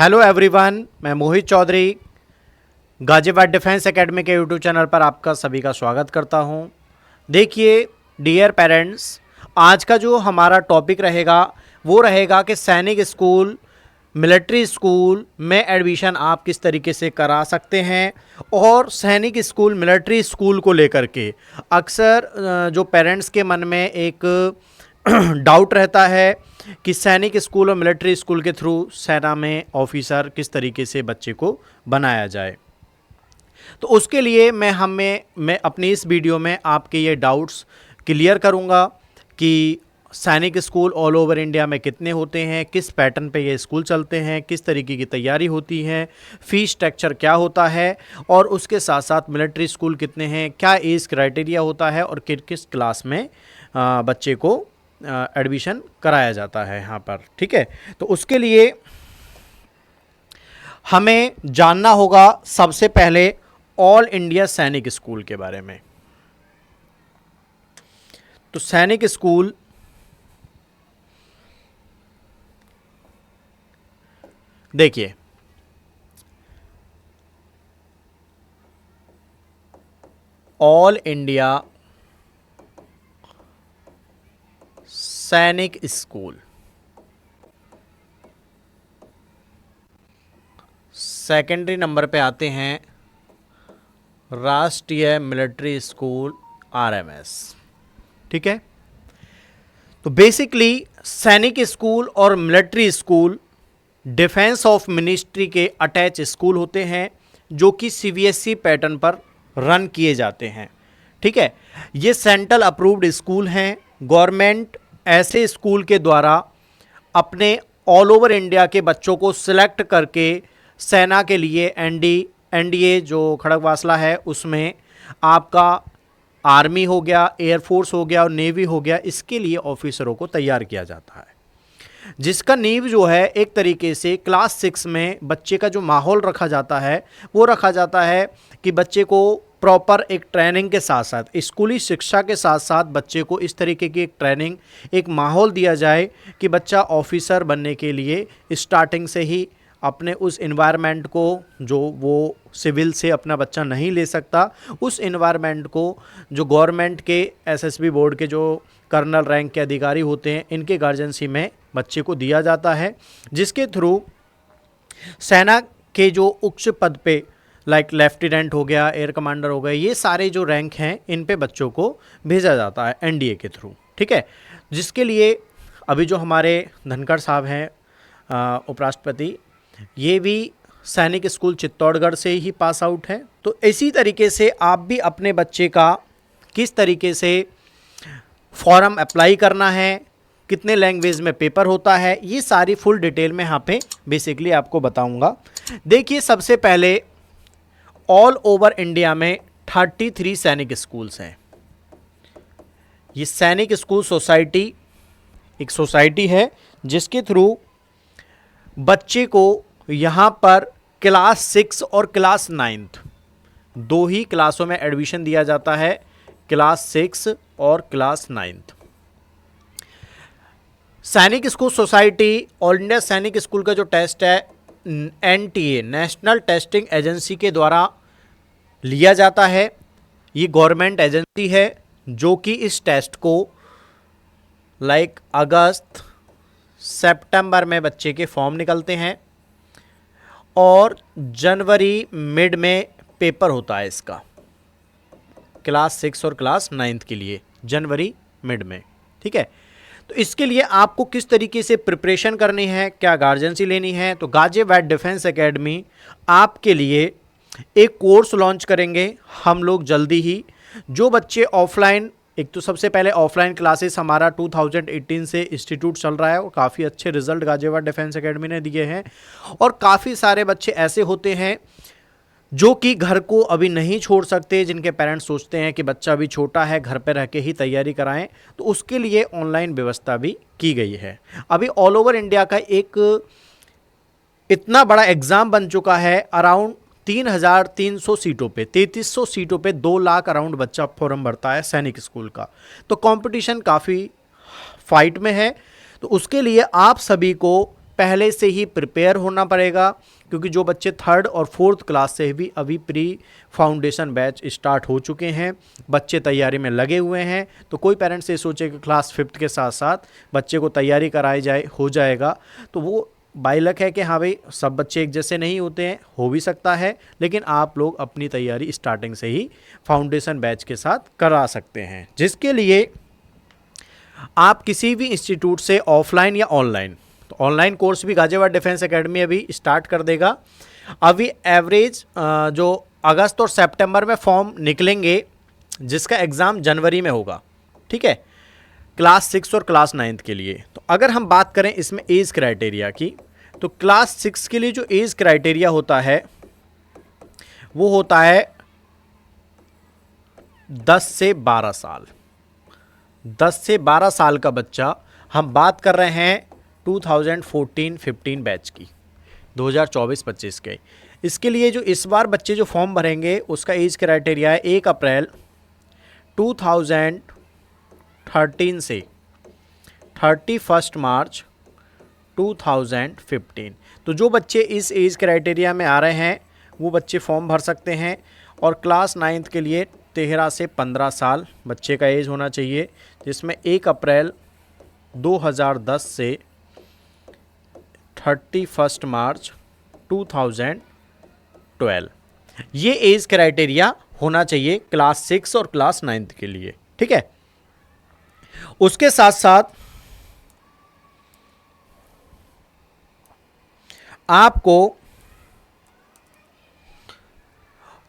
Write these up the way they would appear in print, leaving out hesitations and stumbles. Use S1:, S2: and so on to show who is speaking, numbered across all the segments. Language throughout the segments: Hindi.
S1: हेलो एवरीवन, मैं मोहित चौधरी गाजियाबाद डिफेंस एकेडमी के यूट्यूब चैनल पर आपका सभी का स्वागत करता हूं। देखिए डियर पेरेंट्स, आज का जो हमारा टॉपिक रहेगा वो रहेगा कि सैनिक स्कूल, मिलिट्री स्कूल में एडमिशन आप किस तरीके से करा सकते हैं। और सैनिक स्कूल, मिलिट्री स्कूल को लेकर के अक्सर जो पेरेंट्स के मन में एक डाउट रहता है कि सैनिक स्कूल और मिलिट्री स्कूल के थ्रू सेना में ऑफिसर किस तरीके से बच्चे को बनाया जाए। तो उसके लिए मैं अपनी इस वीडियो में आपके ये डाउट्स क्लियर करूंगा कि सैनिक स्कूल ऑल ओवर इंडिया में कितने होते हैं, किस पैटर्न पे ये स्कूल चलते हैं, किस तरीके की तैयारी होती है, फ़ीस स्ट्रक्चर क्या होता है, और उसके साथ साथ मिलिट्री स्कूल कितने हैं, क्या एज क्राइटेरिया होता है और किस किस क्लास में बच्चे को एडमिशन कराया जाता है यहाँ पर। ठीक है, तो उसके लिए हमें जानना होगा सबसे पहले ऑल इंडिया सैनिक स्कूल के बारे में। तो सैनिक स्कूल देखिए, ऑल इंडिया सैनिक स्कूल सेकेंडरी नंबर पे आते हैं राष्ट्रीय मिलिट्री स्कूल आरएमएस। ठीक है, तो बेसिकली सैनिक स्कूल और military school defence of ministry के अटैच स्कूल होते हैं जो कि सीबीएसई पैटर्न पर रन किए जाते हैं। ठीक है, ये सेंट्रल अप्रूव्ड स्कूल हैं। गवर्नमेंट ऐसे स्कूल के द्वारा अपने ऑल ओवर इंडिया के बच्चों को सिलेक्ट करके सेना के लिए एनडीए जो खड़गवासला है उसमें आपका आर्मी हो गया, एयरफोर्स हो गया और नेवी हो गया, इसके लिए ऑफिसरों को तैयार किया जाता है, जिसका नींव जो है एक तरीके से क्लास 6 में बच्चे का जो माहौल रखा जाता है वो रखा जाता है कि बच्चे को प्रॉपर एक ट्रेनिंग के साथ साथ, स्कूली शिक्षा के साथ साथ बच्चे को इस तरीके की एक ट्रेनिंग, एक माहौल दिया जाए कि बच्चा ऑफिसर बनने के लिए स्टार्टिंग से ही अपने उस इन्वायरमेंट को, जो वो सिविल से अपना बच्चा नहीं ले सकता, उस इन्वायरमेंट को जो गवर्नमेंट के एसएसबी बोर्ड के जो कर्नल रैंक के अधिकारी होते हैं इनके गार्जियनशिप में बच्चे को दिया जाता है, जिसके थ्रू सेना के जो उच्च पद पे लाइक लेफ्टिनेंट हो गया, एयर कमांडर हो गया, ये सारे जो रैंक हैं इन पे बच्चों को भेजा जाता है एनडीए के थ्रू। ठीक है, जिसके लिए अभी जो हमारे धनखड़ साहब हैं उपराष्ट्रपति, ये भी सैनिक स्कूल चित्तौड़गढ़ से ही पास आउट है। तो इसी तरीके से आप भी अपने बच्चे का किस तरीके से फॉर्म अप्लाई करना है, कितने लैंग्वेज में पेपर होता है, ये सारी फुल डिटेल में यहाँ पे बेसिकली आपको बताऊंगा। देखिए, सबसे पहले ऑल ओवर इंडिया में 33 सैनिक स्कूल्स हैं। ये सैनिक स्कूल सोसाइटी एक सोसाइटी है जिसके थ्रू बच्चे को यहाँ पर क्लास 6 और क्लास 9 दो ही क्लासों में एडमिशन दिया जाता है, क्लास 6 और क्लास 9। सैनिक स्कूल सोसाइटी ऑल इंडिया सैनिक स्कूल का जो टेस्ट है एनटीए, नेशनल टेस्टिंग एजेंसी के द्वारा लिया जाता है। ये गवर्नमेंट एजेंसी है जो कि इस टेस्ट को लाइक अगस्त सितंबर में बच्चे के फॉर्म निकलते हैं और जनवरी मिड में पेपर होता है इसका, क्लास 6 और क्लास 9 के लिए जनवरी मिड में। ठीक है, तो इसके लिए आपको किस तरीके से प्रिपरेशन करनी है, क्या गार्जियनसी लेनी है, तो गाजियाबाद डिफेंस एकेडमी आपके लिए एक कोर्स लॉन्च करेंगे हम लोग जल्दी ही। जो बच्चे ऑफलाइन, एक तो सबसे पहले ऑफलाइन क्लासेस हमारा 2018 से इंस्टीट्यूट चल रहा है और काफ़ी अच्छे रिजल्ट गाजियाबाद डिफेंस एकेडमी ने दिए हैं। और काफ़ी सारे बच्चे ऐसे होते हैं जो कि घर को अभी नहीं छोड़ सकते, जिनके पेरेंट्स सोचते हैं कि बच्चा अभी छोटा है, घर पे रह के ही तैयारी कराएं, तो उसके लिए ऑनलाइन व्यवस्था भी की गई है। अभी ऑल ओवर इंडिया का एक इतना बड़ा एग्ज़ाम बन चुका है, अराउंड 3,300 सीटों पे, 3,300 सीटों पे 2 लाख अराउंड बच्चा फॉर्म भरता है सैनिक स्कूल का। तो कंपटीशन काफ़ी फाइट में है। तो उसके लिए आप सभी को पहले से ही प्रिपेयर होना पड़ेगा, क्योंकि जो बच्चे 3rd और 4th क्लास से भी अभी प्री फाउंडेशन बैच स्टार्ट हो चुके हैं, बच्चे तैयारी में लगे हुए हैं। तो कोई पेरेंट्स ये सोचे कि क्लास 5th के साथ साथ बच्चे को तैयारी कराई जाए, हो जाएगा, तो वो बाई लक है कि हाँ भाई सब बच्चे एक जैसे नहीं होते हैं, हो भी सकता है, लेकिन आप लोग अपनी तैयारी स्टार्टिंग से ही फाउंडेशन बैच के साथ करा सकते हैं, जिसके लिए आप किसी भी इंस्टीट्यूट से ऑफलाइन या ऑनलाइन, तो ऑनलाइन कोर्स भी गाजियाबाद डिफेंस एकेडमी अभी स्टार्ट कर देगा। अभी एवरेज जो अगस्त और सितंबर में फॉर्म निकलेंगे, जिसका एग्ज़ाम जनवरी में होगा, ठीक है, क्लास 6 और क्लास 9 के लिए। तो अगर हम बात करें इसमें एज क्राइटेरिया की, तो क्लास 6 के लिए जो एज क्राइटेरिया होता है वो होता है 10 से 12 साल। 10 से 12 साल का बच्चा, हम बात कर रहे हैं 2014-15 बैच की, 2024-25 के। इसके लिए जो इस बार बच्चे जो फॉर्म भरेंगे उसका एज क्राइटेरिया है 1 अप्रैल 2013 से 31 मार्च 2015। तो जो बच्चे इस एज क्राइटेरिया में आ रहे हैं वो बच्चे फॉर्म भर सकते हैं। और क्लास 9 के लिए 13 से 15 साल बच्चे का एज होना चाहिए, जिसमें 1 अप्रैल 2010 से 31 मार्च 2012, ये एज क्राइटेरिया होना चाहिए क्लास 6 और क्लास 9 के लिए, ठीक है। उसके साथ साथ आपको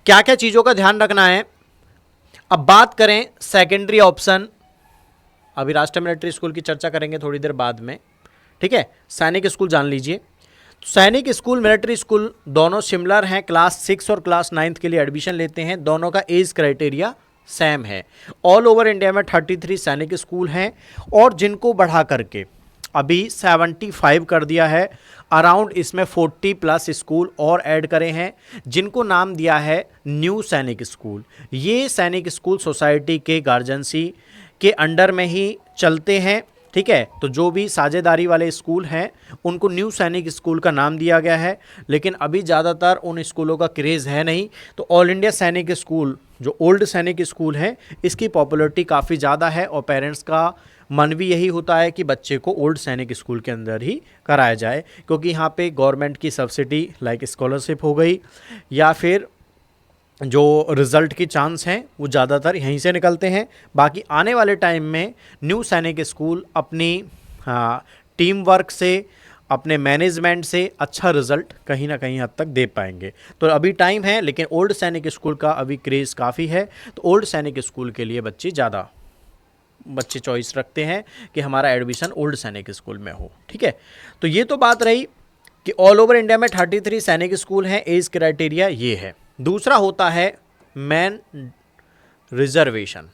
S1: क्या क्या चीज़ों का ध्यान रखना है। अब बात करें सेकेंडरी ऑप्शन, अभी राष्ट्रीय मिलिट्री स्कूल की चर्चा करेंगे थोड़ी देर बाद में, ठीक है। सैनिक स्कूल जान लीजिए। तो सैनिक स्कूल, मिलिट्री स्कूल दोनों सिमिलर हैं, क्लास 6 और क्लास 9 के लिए एडमिशन लेते हैं, दोनों का एज क्राइटेरिया सेम है। ऑल ओवर इंडिया में 33 सैनिक स्कूल हैं, और जिनको बढ़ा करके अभी 75 कर दिया है। अराउंड इसमें 40+ स्कूल और ऐड करे हैं, जिनको नाम दिया है न्यू सैनिक स्कूल। ये सैनिक स्कूल सोसाइटी के गार्जियंसी के अंडर में ही चलते हैं, ठीक है। तो जो भी साझेदारी वाले स्कूल हैं उनको न्यू सैनिक स्कूल का नाम दिया गया है, लेकिन अभी ज़्यादातर उन स्कूलों का क्रेज़ है नहीं। तो ऑल इंडिया सैनिक स्कूल, जो ओल्ड सैनिक स्कूल है, इसकी पॉपुलरिटी काफ़ी ज़्यादा है, और पेरेंट्स का मन भी यही होता है कि बच्चे को ओल्ड सैनिक स्कूल के अंदर ही कराया जाए, क्योंकि यहाँ पे गवर्नमेंट की सब्सिडी लाइक स्कॉलरशिप हो गई, या फिर जो रिज़ल्ट की चांस हैं वो ज़्यादातर यहीं से निकलते हैं। बाकी आने वाले टाइम में न्यू सैनिक स्कूल अपनी टीम वर्क से, अपने मैनेजमेंट से अच्छा रिज़ल्ट कहीं ना कहीं हद तक दे पाएंगे। तो अभी टाइम है, लेकिन ओल्ड सैनिक स्कूल का अभी क्रेज़ काफ़ी है। तो ओल्ड सैनिक स्कूल के लिए बच्चे चॉइस रखते हैं कि हमारा एडमिशन ओल्ड सैनिक स्कूल में हो, ठीक है। तो ये तो बात रही कि ऑल ओवर इंडिया में 33 सैनिक स्कूल हैं, एज क्राइटेरिया ये है। दूसरा होता है मैन रिजर्वेशन।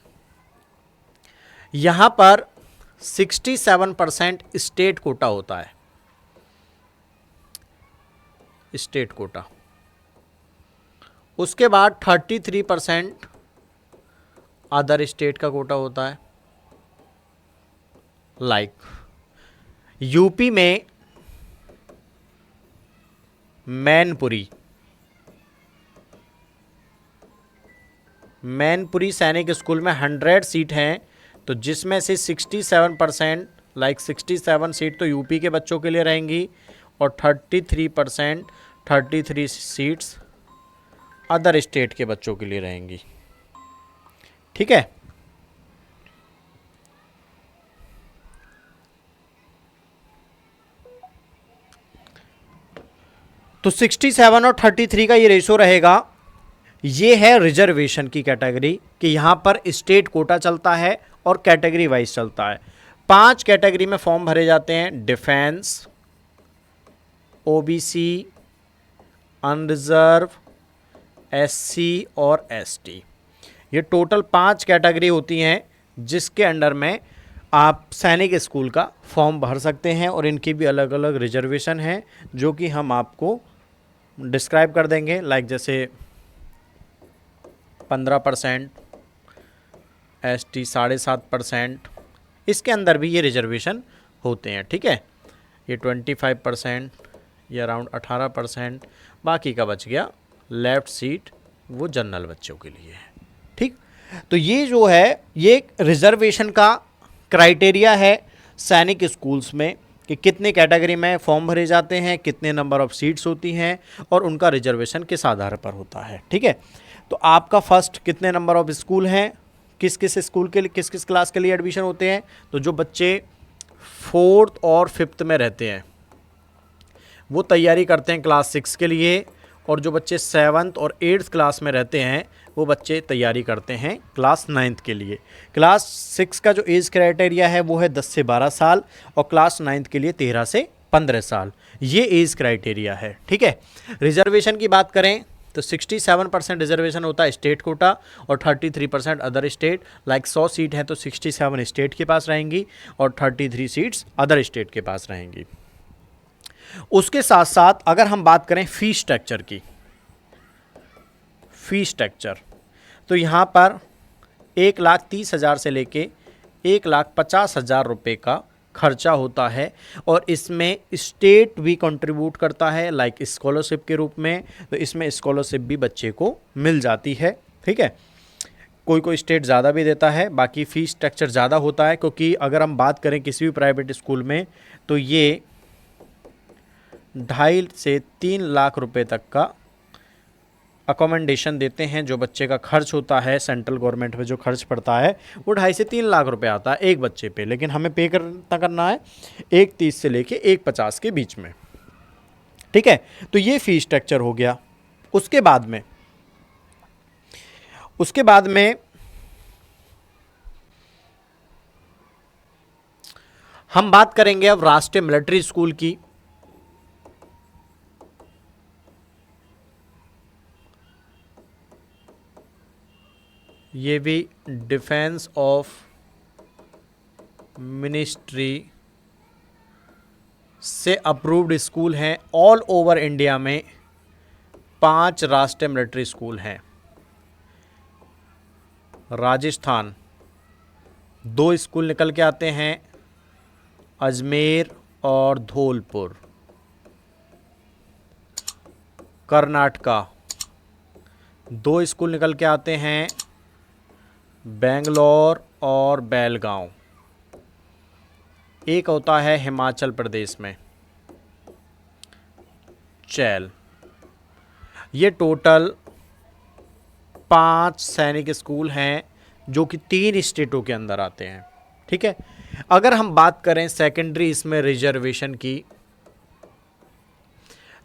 S1: यहाँ पर 67% स्टेट कोटा होता है, स्टेट कोटा। उसके बाद 33% अदर स्टेट का कोटा होता है। लाइक यूपी में मैनपुरी सैनिक स्कूल में 100 सीट हैं, तो जिसमें से 67% लाइक 67 सीट तो यूपी के बच्चों के लिए रहेंगी, और 33 सीट्स अदर स्टेट के बच्चों के लिए रहेंगी, ठीक है। तो 67 और 33 का ये रेशो रहेगा। ये है रिजर्वेशन की कैटेगरी, कि यहाँ पर स्टेट कोटा चलता है और कैटेगरी वाइज चलता है। 5 कैटेगरी में फॉर्म भरे जाते हैं: डिफेंस, ओबीसी, अनरिजर्व, एससी और एसटी। ये टोटल 5 कैटेगरी होती हैं, जिसके अंडर में आप सैनिक स्कूल का फॉर्म भर सकते हैं, और इनकी भी अलग अलग रिजर्वेशन है, जो कि हम आपको डिस्क्राइब कर देंगे। लाइक जैसे 15%, एसटी 7.5%, इसके अंदर भी ये रिजर्वेशन होते हैं, ठीक है। ये 25%, ये अराउंड 18%, बाकी का बच गया लेफ़्ट सीट, वो जनरल बच्चों के लिए है। ठीक, तो ये जो है ये रिजर्वेशन का क्राइटेरिया है सैनिक स्कूल्स में कि कितने कैटेगरी में फॉर्म भरे जाते हैं, कितने नंबर ऑफ़ सीट्स होती हैं और उनका रिजर्वेशन किस आधार पर होता है। ठीक है, तो आपका फर्स्ट कितने नंबर ऑफ़ स्कूल हैं, किस किस स्कूल के लिए, किस किस क्लास के लिए एडमिशन होते हैं। तो जो बच्चे 4th और 5th में रहते हैं वो तैयारी करते हैं क्लास 6 के लिए, और जो बच्चे 7th और 8th क्लास में रहते हैं वो बच्चे तैयारी करते हैं क्लास 9th के लिए। क्लास 6 का जो एज क्राइटेरिया है वो है 10 से 12 साल और क्लास 9th के लिए 13 से 15 साल, ये एज क्राइटेरिया है। ठीक है, रिजर्वेशन की बात करें तो 67% रिजर्वेशन होता है स्टेट कोटा और 33% अदर स्टेट। लाइक 100 सीट है तो 67 स्टेट के पास रहेंगी और 33 सीट्स अदर स्टेट के पास रहेंगी। उसके साथ साथ अगर हम बात करें फीस स्ट्रक्चर की, फीस स्ट्रक्चर तो यहाँ पर 1,30,000 से लेके 1,50,000 रुपये का खर्चा होता है और इसमें स्टेट भी कंट्रीब्यूट करता है लाइक स्कॉलरशिप के रूप में, तो इसमें स्कॉलरशिप भी बच्चे को मिल जाती है। ठीक है, कोई कोई स्टेट ज़्यादा भी देता है, बाकी फ़ीस स्ट्रक्चर ज़्यादा होता है क्योंकि अगर हम बात करें किसी भी प्राइवेट स्कूल में तो ये 2.5 से 3 लाख रुपए तक का अकोमोडेशन देते हैं। जो बच्चे का खर्च होता है सेंट्रल गवर्नमेंट में जो खर्च पड़ता है वो 2.5 से 3 लाख रुपए आता है एक बच्चे पे, लेकिन हमें पे करना है 1,30 से लेके 1,50 के बीच में। ठीक है, तो ये फीस स्ट्रक्चर हो गया। उसके बाद में हम बात करेंगे अब राष्ट्रीय मिलिट्री स्कूल की। ये भी डिफेंस ऑफ मिनिस्ट्री से अप्रूव्ड स्कूल हैं। ऑल ओवर इंडिया में 5 राष्ट्रीय मिलिट्री स्कूल हैं। राजस्थान 2 स्कूल निकल के आते हैं, अजमेर और धौलपुर। कर्नाटका 2 स्कूल निकल के आते हैं, बेंगलोर और बेलगांव। एक होता है हिमाचल प्रदेश में, चैल। ये टोटल 5 सैनिक स्कूल हैं जो कि 3 स्टेटों के अंदर आते हैं। ठीक है, अगर हम बात करें सेकेंडरी इसमें रिजर्वेशन की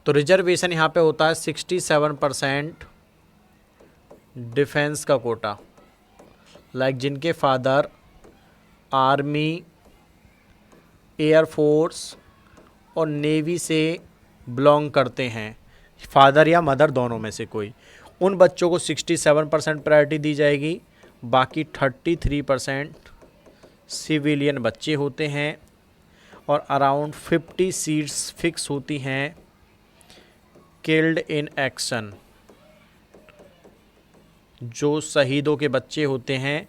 S1: तो रिजर्वेशन यहाँ पे होता है 67% डिफेंस का कोटा, लाइक जिनके फादर आर्मी, एयरफोर्स और नेवी से बिलोंग करते हैं, फादर या मदर दोनों में से कोई, उन बच्चों को 67% प्रायोरिटी दी जाएगी। बाकी 33% सिविलियन बच्चे होते हैं और अराउंड 50 सीट्स फिक्स होती हैं किल्ड इन एक्शन। जो शहीदों के बच्चे होते हैं,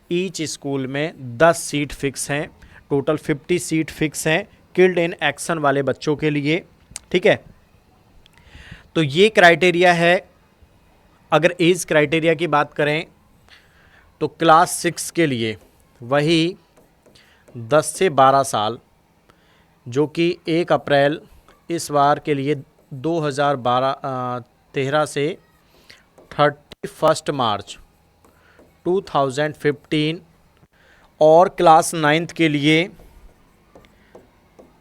S1: ईच स्कूल में 10 सीट फिक्स हैं, टोटल 50 सीट फिक्स हैं किल्ड इन एक्शन वाले बच्चों के लिए। ठीक है, तो ये क्राइटेरिया है। अगर एज क्राइटेरिया की बात करें तो क्लास 6 के लिए वही 10 से 12 साल, जो कि 1 अप्रैल इस बार के लिए 2013 से 31 मार्च 2015, और क्लास 9th के लिए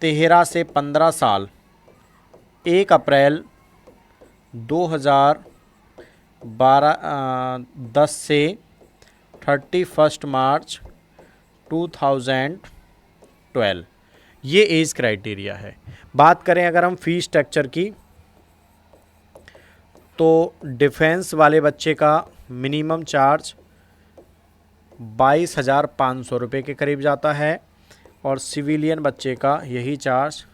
S1: 13 से 15 साल 1 अप्रैल 2010 से 31 मार्च 2012, ये एज क्राइटेरिया है। बात करें अगर हम फीस स्ट्रक्चर की तो डिफेंस वाले बच्चे का मिनिमम चार्ज 22,500 रुपये के करीब जाता है और सिविलियन बच्चे का यही चार्ज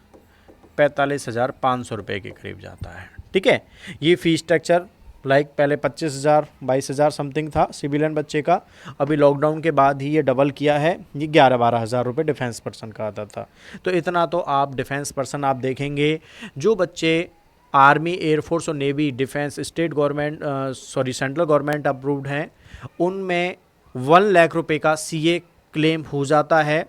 S1: 45,500 रुपये के करीब जाता है। ठीक है, ये फ़ीस स्ट्रक्चर लाइक पहले 25,000 22,000 समथिंग था सिविलियन बच्चे का, अभी लॉकडाउन के बाद ही ये डबल किया है, ये 11-12 हज़ार रुपये डिफेंस पर्सन का आता था। तो इतना तो आप डिफेंस पर्सन आप देखेंगे। जो बच्चे आर्मी, एयरफोर्स और navy, defence, state government central government approved हैं, उनमें 1 लाख रुपए का सीए क्लेम हो जाता है,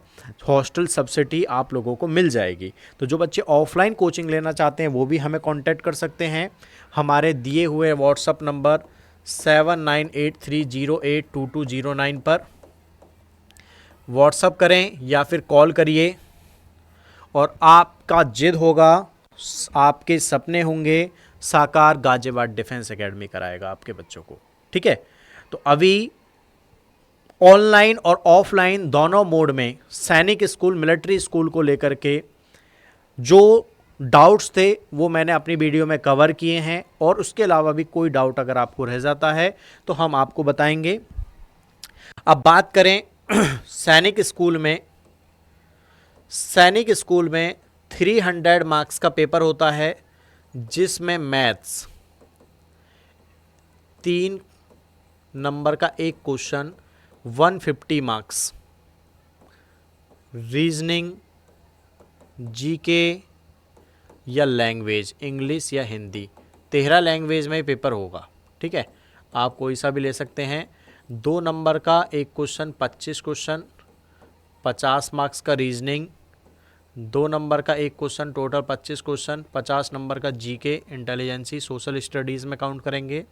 S1: हॉस्टल सब्सिडी आप लोगों को मिल जाएगी। तो जो बच्चे ऑफलाइन कोचिंग लेना चाहते हैं वो भी हमें कांटेक्ट कर सकते हैं हमारे दिए हुए व्हाट्सअप नंबर 7983082209 पर व्हाट्सअप करें या फिर कॉल करिए, और आपका जिद होगा, आपके सपने होंगे साकार, गाजियाबाद डिफेंस एकेडमी कराएगा आपके बच्चों को। ठीक है, तो अभी ऑनलाइन और ऑफलाइन दोनों मोड में सैनिक स्कूल, मिलिट्री स्कूल को लेकर के जो डाउट्स थे वो मैंने अपनी वीडियो में कवर किए हैं, और उसके अलावा भी कोई डाउट अगर आपको रह जाता है तो हम आपको बताएंगे। अब बात करें सैनिक स्कूल में 300 मार्क्स का पेपर होता है, जिसमें मैथ्स 3 नंबर का एक क्वेश्चन 150 मार्क्स, रीजनिंग, जीके या लैंग्वेज, इंग्लिश या हिंदी, 13 लैंग्वेज में पेपर होगा। ठीक है, आप कोई सा भी ले सकते हैं। 2 नंबर का एक क्वेश्चन 25 क्वेश्चन, 50 मार्क्स का रीजनिंग, 2 नंबर का एक क्वेश्चन, टोटल 25 क्वेश्चन, 50 नंबर का जीके, इंटेलिजेंसी, सोशल स्टडीज़ में काउंट करेंगे,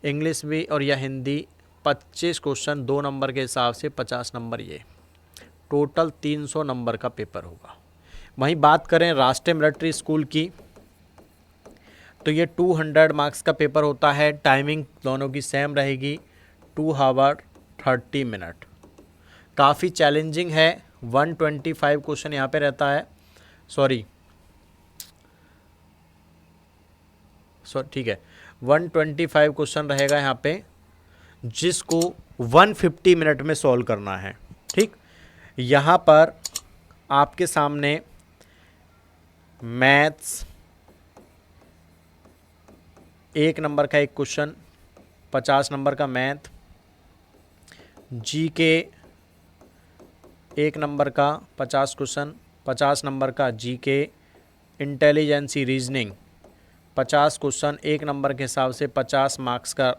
S1: इंग्लिश भी और या हिंदी 25 क्वेश्चन 2 नंबर के हिसाब से 50 नंबर, ये टोटल 300 नंबर का पेपर होगा। वहीं बात करें राष्ट्रीय मिलिट्री स्कूल की, तो ये 200 मार्क्स का पेपर होता है, टाइमिंग दोनों की सेम रहेगी, 2 आवर 30 मिनट। काफ़ी चैलेंजिंग है, 125 क्वेश्चन यहाँ पे रहता है, ठीक है, 125 क्वेश्चन रहेगा यहाँ पे, जिसको 150 मिनट में सॉल्व करना है। ठीक, यहाँ पर आपके सामने मैथ्स 1 नंबर का एक क्वेश्चन, 50 नंबर का मैथ, जीके 1 नंबर का 50 क्वेश्चन, 50 नंबर का GK, intelligence, reasoning 50 question 1 number के हिसाब से 50 मार्क्स का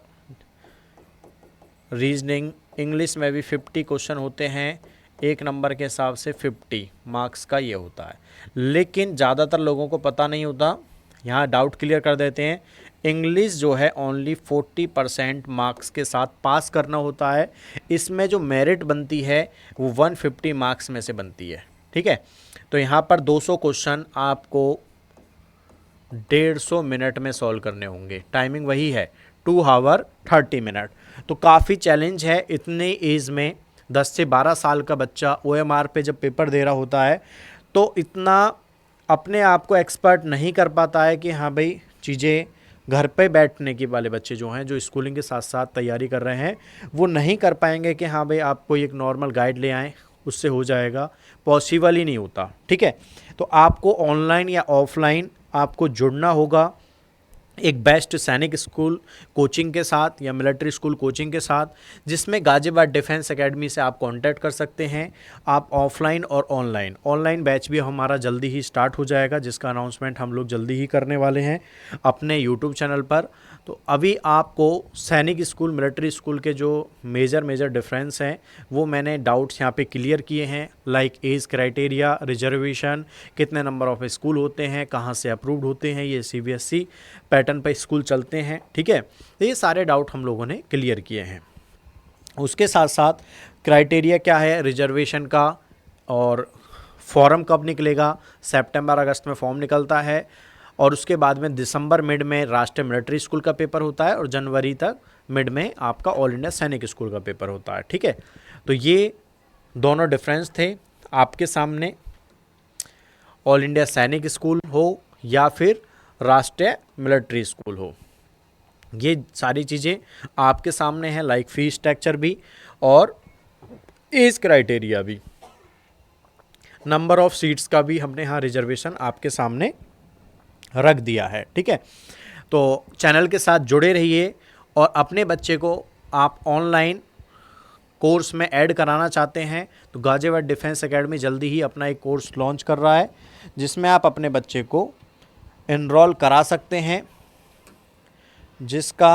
S1: रीजनिंग, इंग्लिश में भी 50 क्वेश्चन होते हैं, 1 नंबर के हिसाब से 50 मार्क्स का ये होता है। लेकिन ज़्यादातर लोगों को पता नहीं होता, यहाँ डाउट क्लियर कर देते हैं, इंग्लिश जो है ओनली 40% मार्क्स के साथ पास करना होता है, इसमें जो मेरिट बनती है वो 150 मार्क्स में से बनती है। ठीक है, तो यहाँ पर 200 क्वेश्चन आपको 150 मिनट में सॉल्व करने होंगे, टाइमिंग वही है 2 आवर 30 मिनट। तो काफ़ी चैलेंज है, इतने एज में 10 से 12 साल का बच्चा OMR पे जब पेपर दे रहा होता है तो इतना अपने आप को एक्सपर्ट नहीं कर पाता है कि हाँ भाई चीज़ें घर पे बैठने के वाले बच्चे जो हैं, जो स्कूलिंग के साथ साथ तैयारी कर रहे हैं, वो नहीं कर पाएंगे कि हाँ भाई आप कोई एक नॉर्मल गाइड ले आएँ उससे हो जाएगा, पॉसिबल ही नहीं होता। ठीक है, तो आपको ऑनलाइन या ऑफलाइन आपको जुड़ना होगा एक बेस्ट सैनिक स्कूल कोचिंग के साथ या मिलिट्री स्कूल कोचिंग के साथ, जिसमें गाजियाबाद डिफेंस एकेडमी से आप कांटेक्ट कर सकते हैं। आप ऑफलाइन और ऑनलाइन बैच भी हमारा जल्दी ही स्टार्ट हो जाएगा, जिसका अनाउंसमेंट हम लोग जल्दी ही करने वाले हैं अपने यूट्यूब चैनल पर। तो अभी आपको सैनिक स्कूल, मिलिट्री स्कूल के जो मेजर डिफरेंस हैं वो मैंने डाउट्स यहाँ पे क्लियर किए हैं, लाइक एज क्राइटेरिया, रिजर्वेशन, कितने नंबर ऑफ स्कूल होते हैं, कहाँ से अप्रूव्ड होते हैं, ये CBSE पैटर्न पर स्कूल चलते हैं। ठीक है, तो ये सारे डाउट हम लोगों ने क्लियर किए हैं। उसके साथ साथ क्राइटेरिया क्या है रिजर्वेशन का, और फॉर्म कब निकलेगा, सितंबर अगस्त में फॉर्म निकलता है, और उसके बाद में दिसंबर मिड में राष्ट्रीय मिलिट्री स्कूल का पेपर होता है, और जनवरी तक मिड में आपका ऑल इंडिया सैनिक स्कूल का पेपर होता है। ठीक है, तो ये दोनों डिफरेंस थे आपके सामने, ऑल इंडिया सैनिक स्कूल हो या फिर राष्ट्रीय मिलिट्री स्कूल हो, ये सारी चीज़ें आपके सामने हैं, लाइक फी स्ट्रक्चर भी और एज क्राइटेरिया भी, नंबर ऑफ सीट्स का भी हमने यहाँ रिजर्वेशन आपके सामने रख दिया है। ठीक है, तो चैनल के साथ जुड़े रहिए और अपने बच्चे को आप ऑनलाइन कोर्स में ऐड कराना चाहते हैं तो गाजियाबाद डिफेंस एकेडमी जल्दी ही अपना एक कोर्स लॉन्च कर रहा है जिसमें आप अपने बच्चे को एनरोल करा सकते हैं, जिसका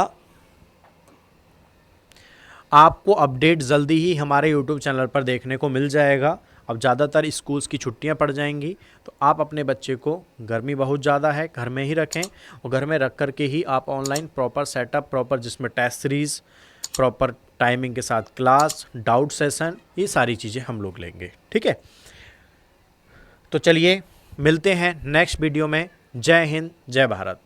S1: आपको अपडेट जल्दी ही हमारे यूट्यूब चैनल पर देखने को मिल जाएगा। अब ज़्यादातर स्कूल्स की छुट्टियां पड़ जाएंगी तो आप अपने बच्चे को, गर्मी बहुत ज़्यादा है, घर में ही रखें और घर में रख कर के ही आप ऑनलाइन प्रॉपर सेटअप, प्रॉपर जिसमें टेस्ट सीरीज़, प्रॉपर टाइमिंग के साथ क्लास, डाउट सेशन, ये सारी चीज़ें हम लोग लेंगे। ठीक है, तो चलिए मिलते हैं नेक्स्ट वीडियो में। जय हिंद, जय भारत।